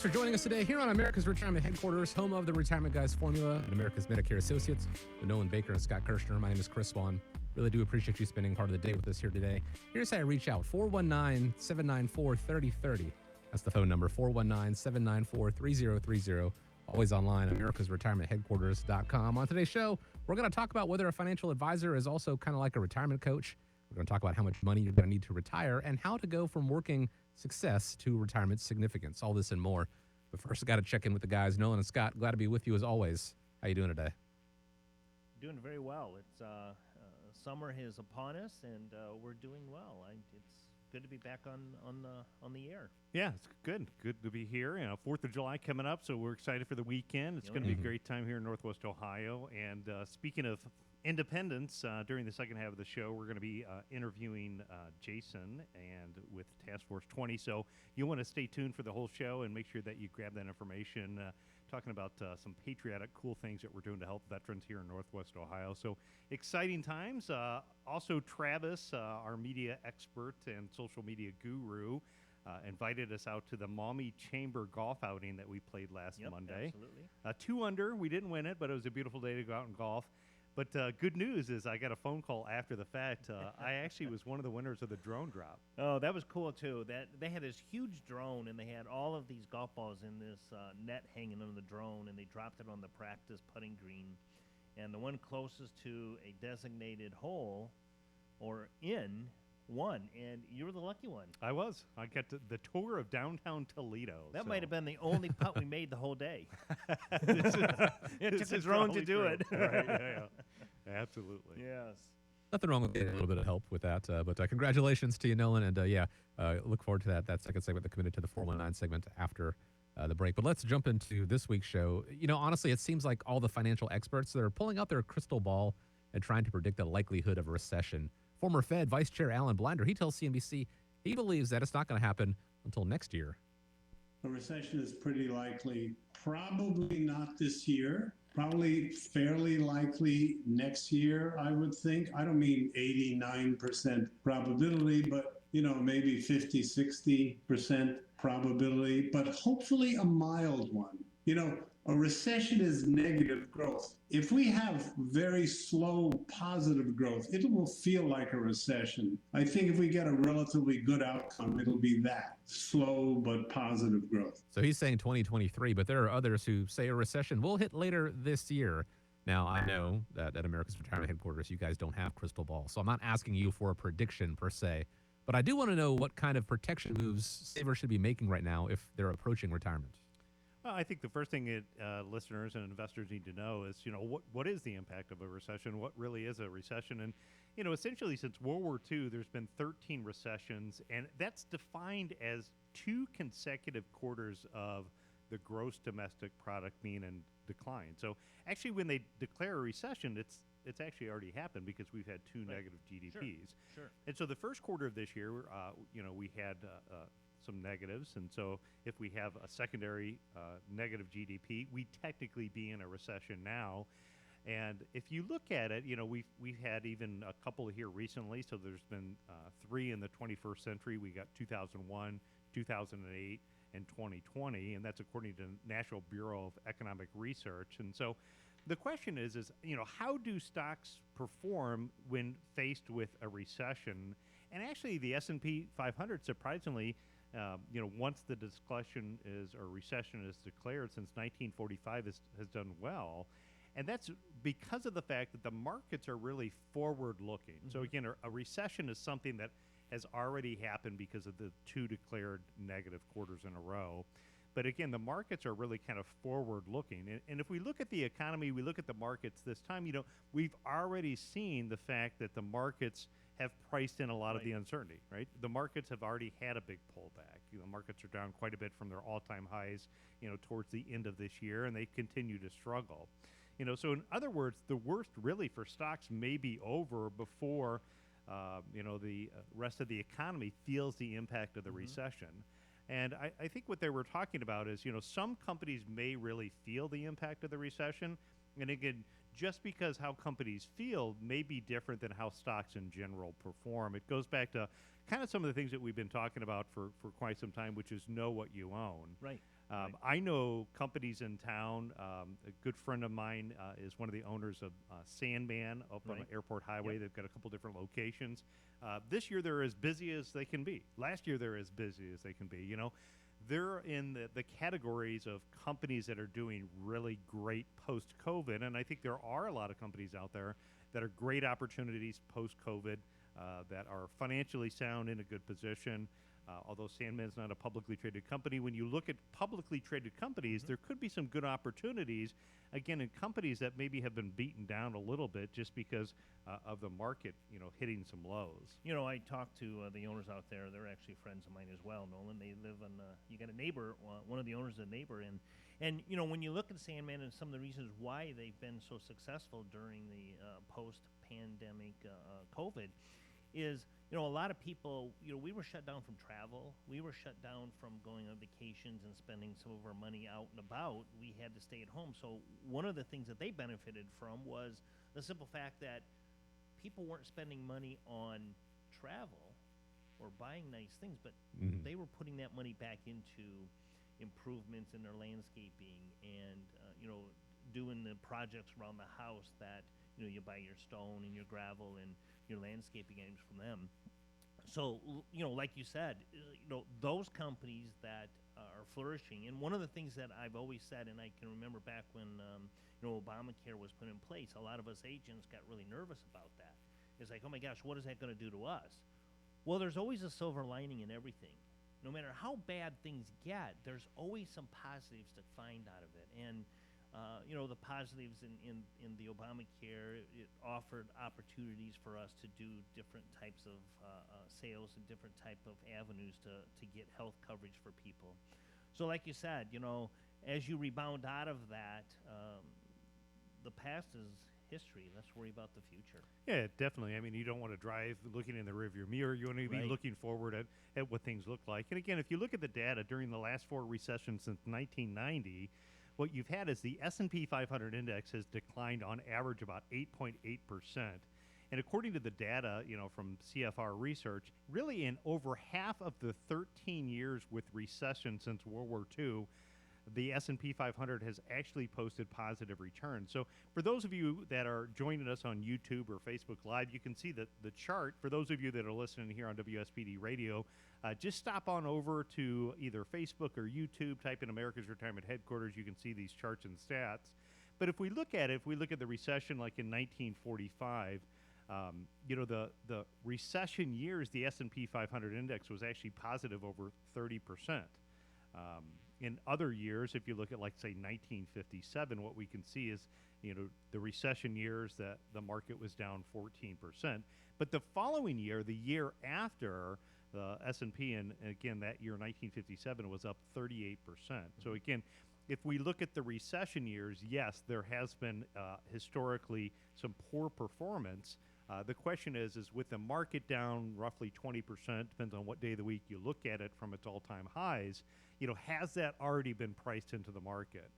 for joining us today here on America's Retirement Headquarters, home of the Retirement Guys Formula and America's Medicare Associates, with Nolan Baker and Scott Kirshner. My name is Chris Vaughn. Really do appreciate you spending part of the day with us here today. Here's how I reach out, 419-794-3030. That's the phone number, 419-794-3030. Always online, americasretirementheadquarters.com. On today's show, we're going to talk about whether a financial advisor is also kind of like a retirement coach. We're going to talk about how much money you're going to need to retire and how to go from working success to retirement significance. All this and more. But first, I got to check in with the guys. Nolan and Scott, glad to be with you as always. How you doing today? Doing very well. It's summer is upon us, and we're doing well. It's good to be back on the air. Yeah, it's good. Good to be here. 4th of July coming up, so we're excited for the weekend. It's going to be a great time here in Northwest Ohio. And speaking of independence, during the second half of the show, we're going to be interviewing Jason and with Task Force 20. So you'll want to stay tuned for the whole show and make sure that you grab that information. Talking about some patriotic, cool things that we're doing to help veterans here in Northwest Ohio. So exciting times. Also, Travis, our media expert and social media guru, invited us out to the Maumee Chamber golf outing that we played last Monday. Absolutely. 2 under. We didn't win it, but it was a beautiful day to go out and golf. But good news is I got a phone call after the fact. I actually was one of the winners of the drone drop. Oh, that was cool, too. That they had this huge drone, and they had all of these golf balls in this net hanging on the drone, and they dropped it on the practice putting green. And the one closest to a designated hole or in won, and you were the lucky one. I was. I got the tour of downtown Toledo. That might have been the only putt we made the whole day. It took a drone to do it. Right, yeah. Absolutely. Yes. Nothing wrong with getting a little bit of help with that. But congratulations to you, Nolan. And look forward to that second segment, the Committed to the 419 segment after the break. But let's jump into this week's show. Honestly, it seems like all the financial experts that are pulling out their crystal ball and trying to predict the likelihood of a recession. Former Fed Vice Chair Alan Blinder, he tells CNBC he believes that it's not going to happen until next year. A recession is pretty likely, probably not this year, probably fairly likely next year, I would think. I don't mean 89% probability, but maybe 50, 60% probability, but hopefully a mild one. A recession is negative growth. If we have very slow positive growth, it will feel like a recession. I think if we get a relatively good outcome, it'll be that slow but positive growth. So he's saying 2023, but there are others who say a recession will hit later this year. Now, I know that at America's Retirement Headquarters, you guys don't have crystal balls, so I'm not asking you for a prediction per se, but I do want to know what kind of protection moves savers should be making right now if they're approaching retirement. Well, I think the first thing that listeners and investors need to know is, what is the impact of a recession? What really is a recession? And, essentially since World War II, there's been 13 recessions, and that's defined as 2 consecutive quarters of the gross domestic product being in decline. So actually when they declare a recession, it's actually already happened because we've had 2 negative GDPs. Sure. And so the first quarter of this year, we had some negatives, and so if we have a secondary negative GDP, we technically be in a recession now. And if you look at it, we've had even a couple here recently. So there's been 3 in the 21st century. We got 2001, 2008, and 2020, and that's according to National Bureau of Economic Research. And so the question is how do stocks perform when faced with a recession? And actually, the S&P 500, surprisingly, once the recession is declared since 1945 has done well. And that's because of the fact that the markets are really forward-looking. Mm-hmm. So again, a recession is something that has already happened because of the 2 declared negative quarters in a row. But again, the markets are really kind of forward-looking. And if we look at the economy, we look at the markets this time, we've already seen the fact that the markets have priced in a lot of the uncertainty, right? The markets have already had a big pullback. Markets are down quite a bit from their all-time highs, towards the end of this year, and they continue to struggle. So in other words, the worst really for stocks may be over before, the rest of the economy feels the impact of the recession. And I think what they were talking about is, some companies may really feel the impact of the recession. And again, just because how companies feel may be different than how stocks in general perform. It goes back to kind of some of the things that we've been talking about for quite some time, which is know what you own. Right. I know companies in town. A good friend of mine is one of the owners of Sandeman up on Right. Airport Highway. Yep. They've got a couple different locations. This year they're as busy as they can be. Last year they're as busy as they can be. You know, they're in the categories of companies that are doing really great post-COVID, and I think there are a lot of companies out there that are great opportunities post-COVID that are financially sound, in a good position. Although Sandman's not a publicly traded company, when you look at publicly traded companies, there could be some good opportunities, again, in companies that maybe have been beaten down a little bit just because of the market, you know, hitting some lows. You know, I talked to the owners out there. They're actually friends of mine as well, Nolan. They live on, you got a neighbor, one of the owners is a neighbor. And, you know, when you look at Sandman and some of the reasons why they've been so successful during the post-pandemic COVID is, you know, a lot of people, you know, we were shut down from travel. We were shut down from going on vacations and spending some of our money out and about. We had to stay at home. So one of the things that they benefited from was the simple fact that people weren't spending money on travel or buying nice things, but they were putting that money back into improvements in their landscaping and, you know, doing the projects around the house that, you know, you buy your stone and your gravel and your landscaping items from them. So, you know, like you said, you know, those companies that are flourishing, and one of the things that I've always said, and I can remember back when, you know, Obamacare was put in place, a lot of us agents got really nervous about that. It's like, oh my gosh, what is that going to do to us? Well, there's always a silver lining in everything. No matter how bad things get, there's always some positives to find out of it. And you know, the positives in the Obamacare, it offered opportunities for us to do different types of sales and different type of avenues to get health coverage for people. So like you said, you know, as you rebound out of that, the past is history. Let's worry about the future. Yeah, definitely. I mean, you don't want to drive looking in the rearview mirror. You want to be Right. looking forward at what things look like. And again, if you look at the data during the last 4 recessions since 1990, what you've had is the S&P 500 index has declined on average about 8.8%. And according to the data, you know, from CFR Research, really in over half of the 13 years with recession since World War II, the S&P 500 has actually posted positive returns. So for those of you that are joining us on YouTube or Facebook Live, you can see the chart. For those of you that are listening here on WSPD Radio, just stop on over to either Facebook or YouTube, type in America's Retirement Headquarters. You can see these charts and stats. But if we look at it, if we look at the recession like in 1945, you know, the recession years, the S&P 500 index was actually positive over 30%. In other years, if you look at, like, say, 1957, what we can see is, you know, the recession years that the market was down 14%. But the following year, the year after, the S&P, and again, that year, 1957, was up 38%. So again, if we look at the recession years, yes, there has been historically some poor performance. The question is with the market down roughly 20%, depends on what day of the week you look at it from its all-time highs, you know, has that already been priced into the market?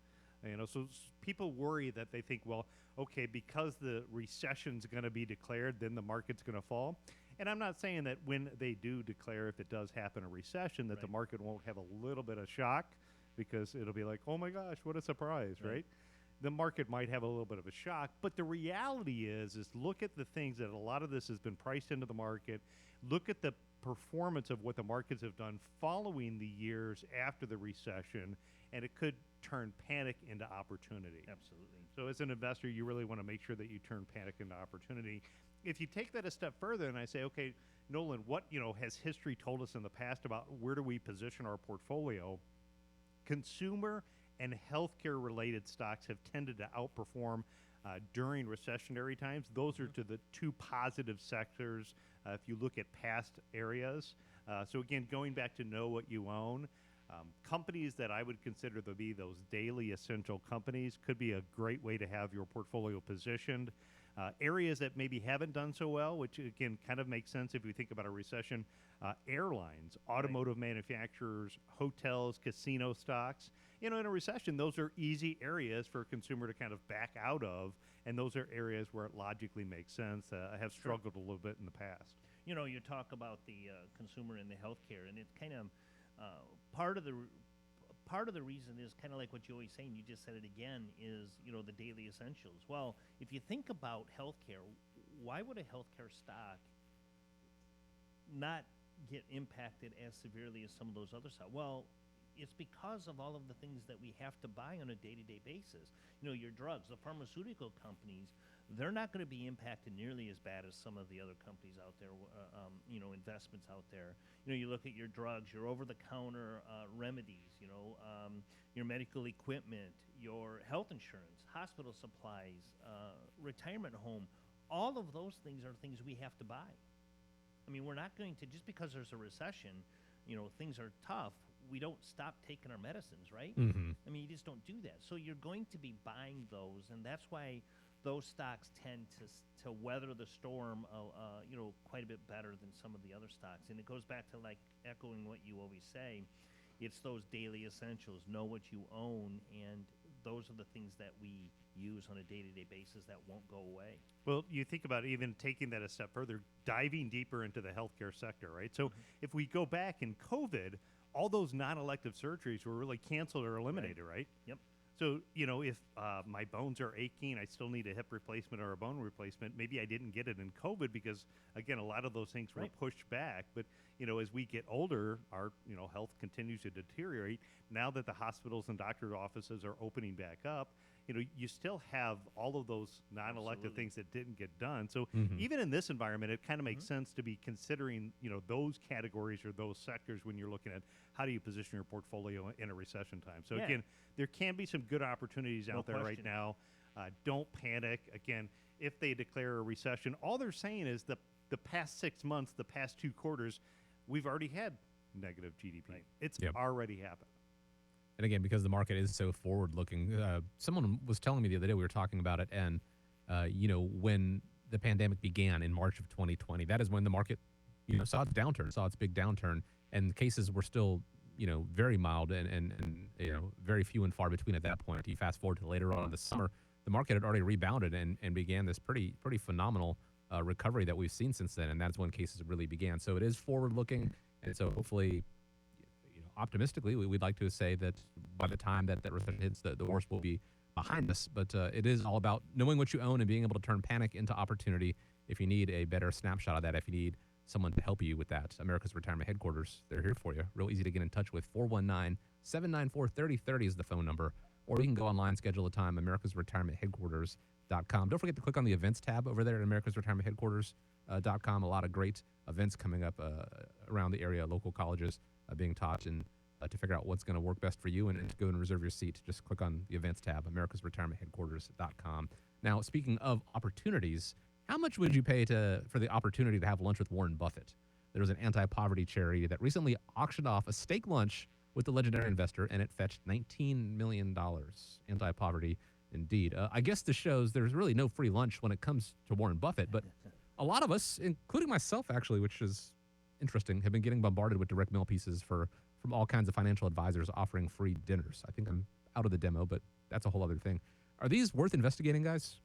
You know, so people worry that they think, well, okay, because the recession's going to be declared, then the market's going to fall. And I'm not saying that when they do declare, if it does happen a recession, that the market won't have a little bit of shock, because it'll be like, oh my gosh, what a surprise, right? The market might have a little bit of a shock, but the reality is look at the things that a lot of this has been priced into the market. Look at the performance of what the markets have done following the years after the recession, and it could turn panic into opportunity. Absolutely. So as an investor, you really want to make sure that you turn panic into opportunity. If you take that a step further and I say, okay, Nolan, what, you know, has history told us in the past about where do we position our portfolio? Consumer and healthcare related stocks have tended to outperform during recessionary times. Those are to the two positive sectors if you look at past areas. So again, going back to know what you own, companies that I would consider to be those daily essential companies could be a great way to have your portfolio positioned. Areas that maybe haven't done so well, which again kind of makes sense if we think about a recession, airlines, automotive manufacturers, hotels, casino stocks. In a recession, those are easy areas for a consumer to kind of back out of, and those are areas where it logically makes sense. I have struggled a little bit in the past. You talk about the consumer and the healthcare, and it's kind of part of the reason is kind of like what Joey's saying. You just said it again. Is the daily essentials. Well, if you think about healthcare, why would a healthcare stock not get impacted as severely as some of those other stocks? Well, it's because of all of the things that we have to buy on a day-to-day basis. Your drugs, the pharmaceutical companies, they're not going to be impacted nearly as bad as some of the other companies out there, investments out there. You look at your drugs, your over-the-counter remedies, your medical equipment, your health insurance, hospital supplies, retirement home. All of those things are things we have to buy. I mean, we're not going to, just because there's a recession, things are tough, we don't stop taking our medicines, right? Mm-hmm. I mean, you just don't do that. So you're going to be buying those, and that's why those stocks tend to weather the storm, quite a bit better than some of the other stocks. And it goes back to, like, echoing what you always say, it's those daily essentials. Know what you own, and those are the things that we use on a day-to-day basis that won't go away. Well, you think about even taking that a step further, diving deeper into the healthcare sector, right? So if we go back in COVID, all those non-elective surgeries were really canceled or eliminated, right? Yep. So, if my bones are aching, I still need a hip replacement or a bone replacement. Maybe I didn't get it in COVID because, again, a lot of those things were pushed back. But, as we get older, our, health continues to deteriorate. Now that the hospitals and doctor's offices are opening back up, you still have all of those non-elective things that didn't get done. So even in this environment, it kind of makes sense to be considering, those categories or those sectors when you're looking at how do you position your portfolio in a recession time. So again, there can be some good opportunities out there right now. Don't panic. Again, if they declare a recession, all they're saying is the past 6 months, the past 2 quarters, we've already had negative GDP. It's already happened. And again, because the market is so forward-looking, someone was telling me the other day, we were talking about it, and, when the pandemic began in March of 2020, that is when the market, saw its downturn, saw its big downturn, and cases were still, very mild and very few and far between at that point. You fast forward to later on in the summer, the market had already rebounded and began this pretty phenomenal recovery that we've seen since then, and that's when cases really began. So it is forward-looking, and so hopefully, optimistically, we'd like to say that by the time that recession hits, the worst will be behind us. But it is all about knowing what you own and being able to turn panic into opportunity if you need a better snapshot of that, if you need someone to help you with that. America's Retirement Headquarters, they're here for you. Real easy to get in touch with. 419-794-3030 is the phone number. Or you can go online, schedule a time, americasretirementheadquarters.com. Don't forget to click on the events tab over there at americasretirementheadquarters.com. A lot of great events coming up around the area, local colleges being taught, and to figure out what's going to work best for you and to go and reserve your seat, just click on the events tab, americasretirementheadquarters.com. Now, speaking of opportunities, how much would you pay for the opportunity to have lunch with Warren Buffett? There was an anti-poverty charity that recently auctioned off a steak lunch with the legendary investor, and it fetched $19 million. Anti-poverty, indeed. I guess this shows there's really no free lunch when it comes to Warren Buffett, but a lot of us, including myself actually, which is interesting, have been getting bombarded with direct mail pieces from all kinds of financial advisors offering free dinners. I think I'm out of the demo, but that's a whole other thing. Are these worth investigating, guys?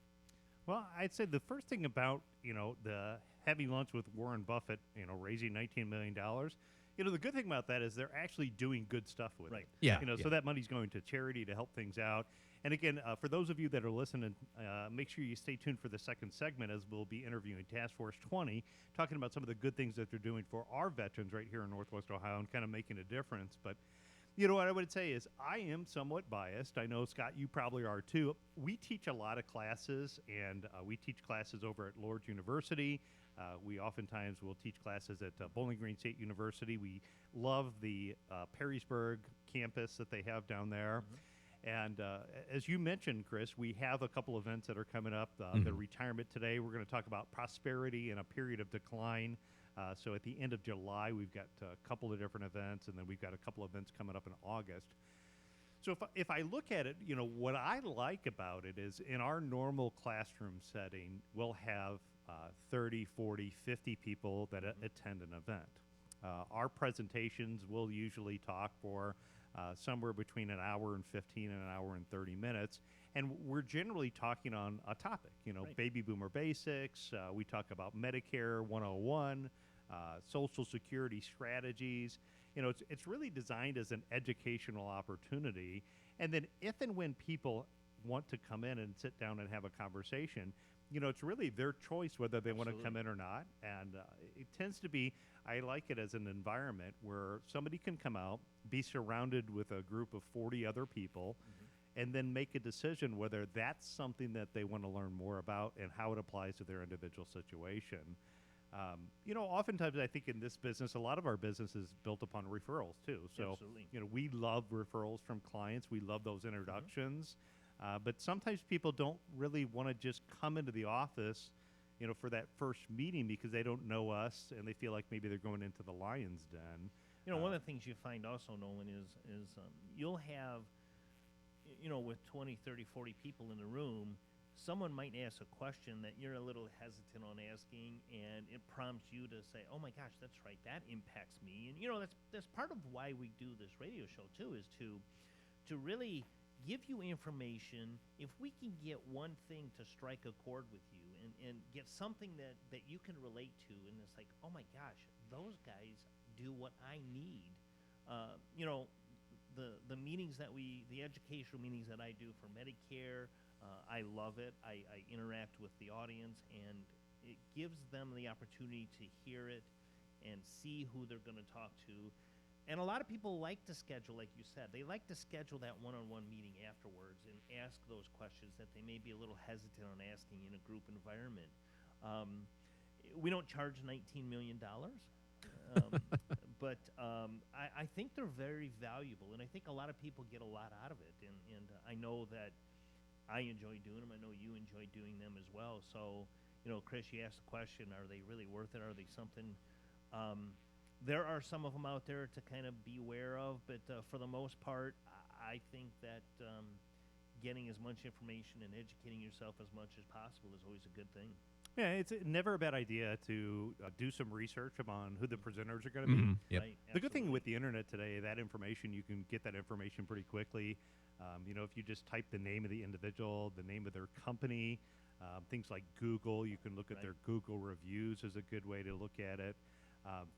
Well, I'd say the first thing about, the having lunch with Warren Buffett, raising $19 million, the good thing about that is they're actually doing good stuff with it. Yeah. So that money's going to charity to help things out. And again, for those of you that are listening, make sure you stay tuned for the second segment as we'll be interviewing Task Force 20, talking about some of the good things that they're doing for our veterans right here in Northwest Ohio and kind of making a difference. But what I would say is I am somewhat biased. I know, Scott, you probably are too. We teach a lot of classes, and we teach classes over at Lourdes University. We oftentimes will teach classes at Bowling Green State University. We love the Perrysburg campus that they have down there. And as you mentioned, Chris, we have a couple events that are coming up. The retirement today, we're going to talk about prosperity in a period of decline. So at the end of July, we've got a couple of different events, and then we've got a couple of events coming up in August. So if I look at it, what I like about it is in our normal classroom setting, we'll have 30, 40, 50 people that attend an event. Our presentations will usually talk for somewhere between an hour and 15 and an hour and 30 minutes. And we're generally talking on a topic, Right. baby boomer basics. We talk about Medicare 101, Social Security strategies. It's really designed as an educational opportunity. And then if and when people want to come in and sit down and have a conversation, it's really their choice whether they want to come in or not. And it tends to be, I like it as an environment where somebody can come out, be surrounded with a group of 40 other people, and then make a decision whether that's something that they want to learn more about and how it applies to their individual situation. Oftentimes I think in this business, a lot of our business is built upon referrals too. So, Absolutely. we love referrals from clients. We love those introductions. But sometimes people don't really want to just come into the office, for that first meeting because they don't know us and they feel like maybe they're going into the lion's den. One of the things you find also, Nolan, is you'll have, with 20, 30, 40 people in the room, someone might ask a question that you're a little hesitant on asking, and it prompts you to say, oh my gosh, that's right, that impacts me. And, that's part of why we do this radio show, too, is to really give you information. If we can get one thing to strike a chord with you and get something that you can relate to, and it's like, oh my gosh, those guys do what I need. The meetings the educational meetings that I do for Medicare, I love it. I interact with the audience, and it gives them the opportunity to hear it and see who they're going to talk to. And a lot of people like to schedule, like you said, they like to schedule that one-on-one meeting afterwards and ask those questions that they may be a little hesitant on asking in a group environment. We don't charge $19 million. But I think they're very valuable, and I think a lot of people get a lot out of it. And I know that I enjoy doing them. I know you enjoy doing them as well. So, Chris, you asked the question, are they really worth it? Are they something? There are some of them out there to kind of be aware of, but for the most part, I think that getting as much information and educating yourself as much as possible is always a good thing. Yeah, it's never a bad idea to do some research on who the presenters are going to be. Yep. Right, The good thing absolutely. with the internet today, that information, you can get that information pretty quickly. If you just type the name of the individual, the name of their company, things like Google, you can look at Right. their Google reviews is a good way to look at it.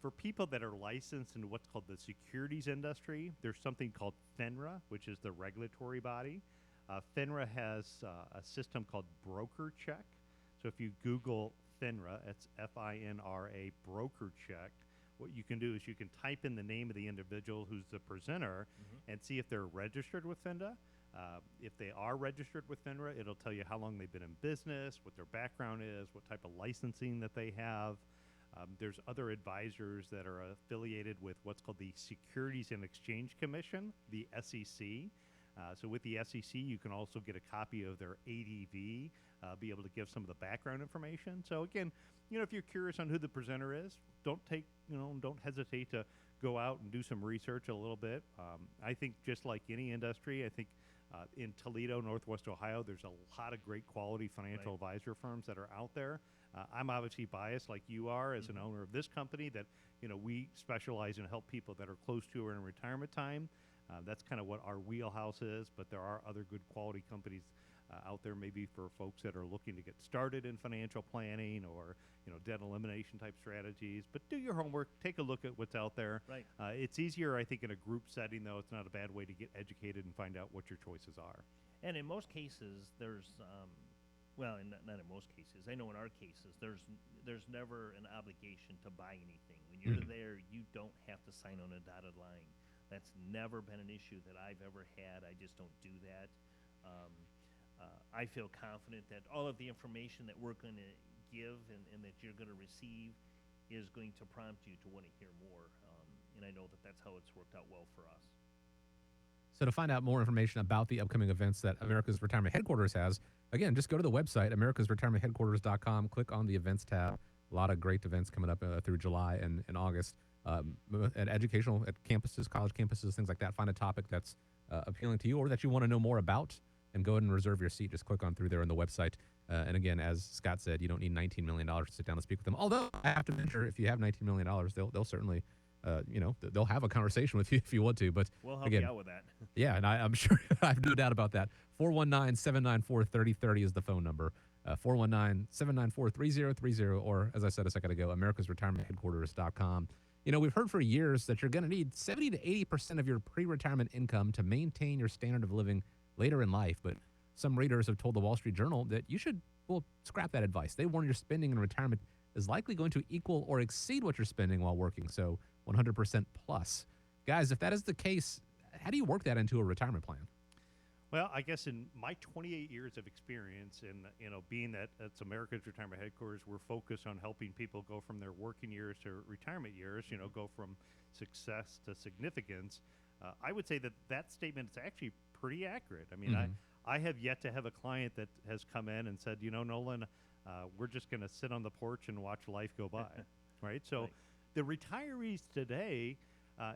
For people that are licensed in what's called the securities industry, there's something called FINRA, which is the regulatory body. FINRA has a system called Broker Check. So if you Google FINRA, it's FINRA Broker Check, what you can do is you can type in the name of the individual who's the presenter and see if they're registered with FINRA. If they are registered with FINRA, it'll tell you how long they've been in business, what their background is, what type of licensing that they have. There's other advisors that are affiliated with what's called the Securities and Exchange Commission, the SEC. So with the SEC, you can also get a copy of their ADV, be able to give some of the background information. So again, if you're curious on who the presenter is, don't hesitate to go out and do some research a little bit. I think just like any industry, I think in Toledo, Northwest Ohio, there's a lot of great quality financial advisor firms that are out there. I'm obviously biased like you are as an owner of this company that, we specialize and help people that are close to or in retirement time. That's kind of what our wheelhouse is, but there are other good quality companies out there maybe for folks that are looking to get started in financial planning or, debt elimination type strategies. But do your homework, take a look at what's out there. Right. It's easier, I think, in a group setting, though. It's not a bad way to get educated and find out what your choices are. And in most cases, there's, not in most cases. I know in our cases, there's never an obligation to buy anything. When you're there, you don't have to sign on a dotted line. That's never been an issue that I've ever had. I just don't do that. I feel confident that all of the information that we're going to give and that you're going to receive is going to prompt you to want to hear more. And I know that that's how it's worked out well for us. So to find out more information about the upcoming events that America's Retirement Headquarters has, again, just go to the website, americasretirementheadquarters.com, click on the events tab. A lot of great events coming up through July and August. At educational, at campuses, college campuses, things like that. Find a topic that's appealing to you or that you want to know more about, and go ahead and reserve your seat. Just click on through there on the website. And again, as Scott said, you don't need $19 million to sit down and speak with them. Although I have to venture, if you have $19 million, they'll certainly, they'll have a conversation with you if you want to. But We'll help again, you out with that. yeah, and I'm sure I have no doubt about that. 419-794-3030 is the phone number. 419-794-3030, or as I said a second ago, americasretirementheadquarters.com. We've heard for years that you're going to need 70 to 80% of your pre-retirement income to maintain your standard of living later in life. But some readers have told the Wall Street Journal that you should, scrap that advice. They warn your spending in retirement is likely going to equal or exceed what you're spending while working, so 100% plus. Guys, if that is the case, how do you work that into a retirement plan? Well, I guess in my 28 years of experience and, being that it's America's Retirement Headquarters, we're focused on helping people go from their working years to retirement years, go from success to significance. I would say that statement is actually pretty accurate. I mean, I have yet to have a client that has come in and said, Nolan, we're just going to sit on the porch and watch life go by, right? So the retirees today,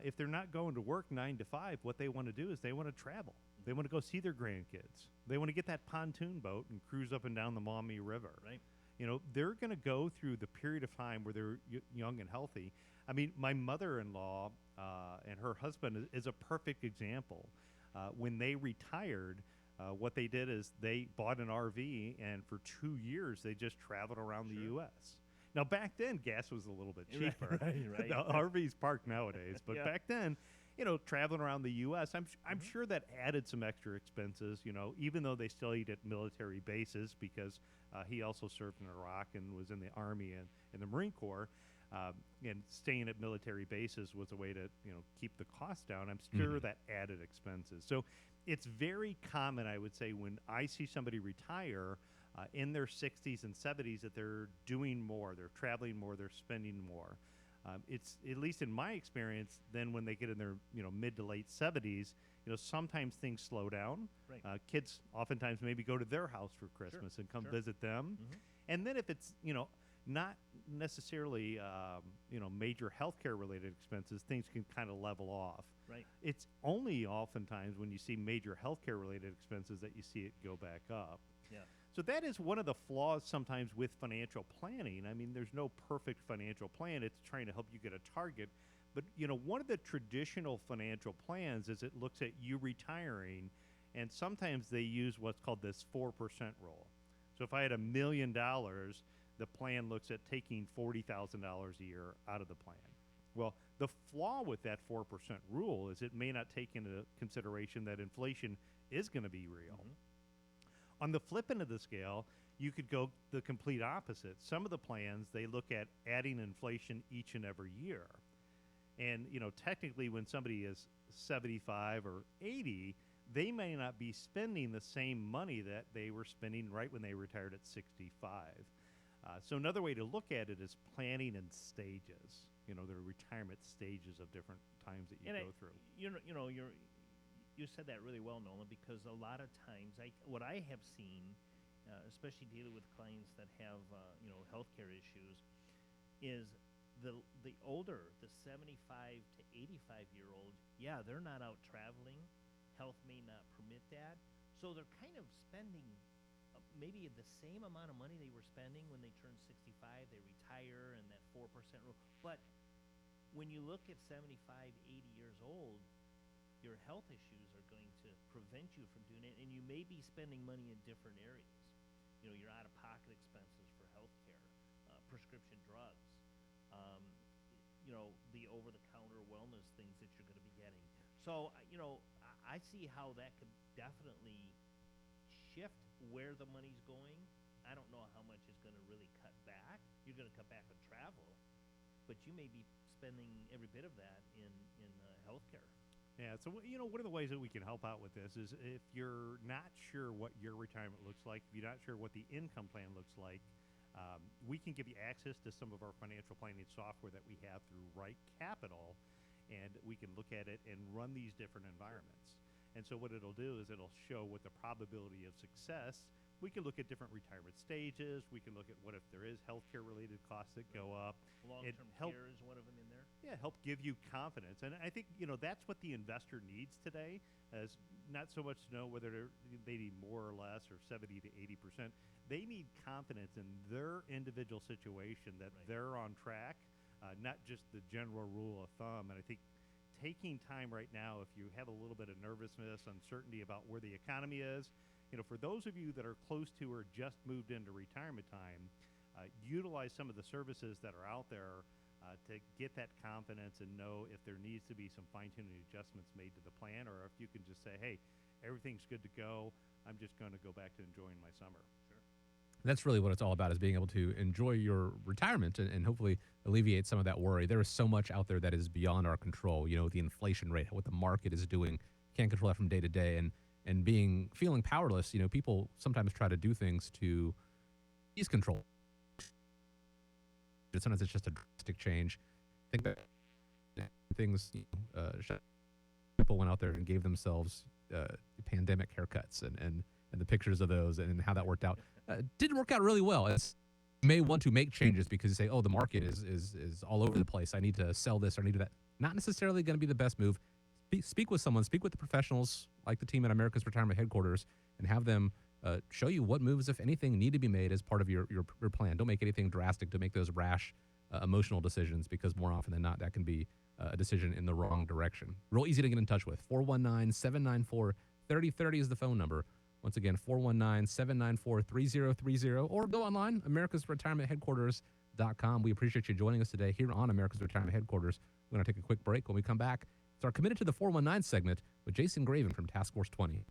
if they're not going to work 9 to 5, what they want to do is they want to travel. They want to go see their grandkids. They want to get that pontoon boat and cruise up and down the Maumee River. Right. They're going to go through the period of time where they're young and healthy. I mean, my mother-in-law and her husband is a perfect example. When they retired, what they did is they bought an RV, and for 2 years they just traveled around the U.S. Now, back then, gas was a little bit cheaper. Right. The RV's parked nowadays, but back then, traveling around the U.S., I'm sure that added some extra expenses, even though they still eat at military bases, because he also served in Iraq and was in the Army and in the Marine Corps. And staying at military bases was a way to, keep the cost down. I'm sure that added expenses. So it's very common, I would say, when I see somebody retire in their 60s and 70s, that they're doing more, they're traveling more, they're spending more. It's, at least in my experience, then when they get in their mid to late 70s, sometimes things slow down. Right. Kids oftentimes maybe go to their house for Christmas and come visit them. And then if it's not necessarily major healthcare related expenses, things can kind of level off. Right. It's only oftentimes when you see major healthcare related expenses that you see it go back up. Yeah. So that is one of the flaws sometimes with financial planning. I mean, there's no perfect financial plan. It's trying to help you get a target. But, one of the traditional financial plans is it looks at you retiring, and sometimes they use what's called this 4% rule. So if I had $1 million, the plan looks at taking $40,000 a year out of the plan. Well, the flaw with that 4% rule is it may not take into consideration that inflation is going to be real. On the flip end of the scale, you could go the complete opposite. Some of the plans, they look at adding inflation each and every year. And, technically when somebody is 75 or 80, they may not be spending the same money that they were spending right when they retired at 65. So another way to look at it is planning in stages, the retirement stages of different times that you go through. You said that really well, Nolan, because a lot of times, what I have seen, especially dealing with clients that have, healthcare issues, is the older, the 75 to 85-year-old, they're not out traveling. Health may not permit that. So they're kind of spending maybe the same amount of money they were spending when they turned 65, they retire, and that 4% rule. But when you look at 75, 80 years old, your health issues are going to prevent you from doing it, and you may be spending money in different areas. Your out-of-pocket expenses for health care, prescription drugs, the over-the-counter wellness things that you're going to be getting. So, I see how that could definitely shift where the money's going. I don't know how much is going to really cut back. You're going to cut back on travel, but you may be spending every bit of that in healthcare. Yeah, so one of the ways that we can help out with this is if you're not sure what your retirement looks like, if you're not sure what the income plan looks like, we can give you access to some of our financial planning software that we have through Right Capital, and we can look at it and run these different environments. And so what it'll do is it'll show what the probability of success. We can look at different retirement stages. We can look at what if there is healthcare related costs that go up. Long-term care is one of them in there. Yeah, help give you confidence. And I think, that's what the investor needs today, is not so much to know whether they need more or less or 70 to 80%. They need confidence in their individual situation that they're on track, not just the general rule of thumb. And I think taking time right now, if you have a little bit of nervousness, uncertainty about where the economy is, for those of you that are close to or just moved into retirement time, utilize some of the services that are out there to get that confidence and know if there needs to be some fine-tuning adjustments made to the plan, or if you can just say, hey, everything's good to go. I'm just going to go back to enjoying my summer. That's really what it's all about, is being able to enjoy your retirement and hopefully alleviate some of that worry. There is so much out there that is beyond our control. The inflation rate, what the market is doing, can't control that from day to day. And feeling powerless, people sometimes try to do things to ease control. Sometimes it's just a drastic change. I think that things, people went out there and gave themselves pandemic haircuts and the pictures of those and how that worked out. Didn't work out really well. You may want to make changes because you say, oh, the market is all over the place. I need to sell this or I need to do that. Not necessarily going to be the best move. Speak with someone, speak with the professionals like the team at America's Retirement Headquarters, and have them show you what moves, if anything, need to be made as part of your plan. Don't make anything drastic to make those rash, emotional decisions, because more often than not, that can be a decision in the wrong direction. Real easy to get in touch with. 419-794-3030 is the phone number. Once again, 419-794-3030, or go online, americasretirementheadquarters.com. We appreciate you joining us today here on America's Retirement Headquarters. We're going to take a quick break. When we come back, it's our Committed to the 419 segment with Jason Graven from Task Force 20.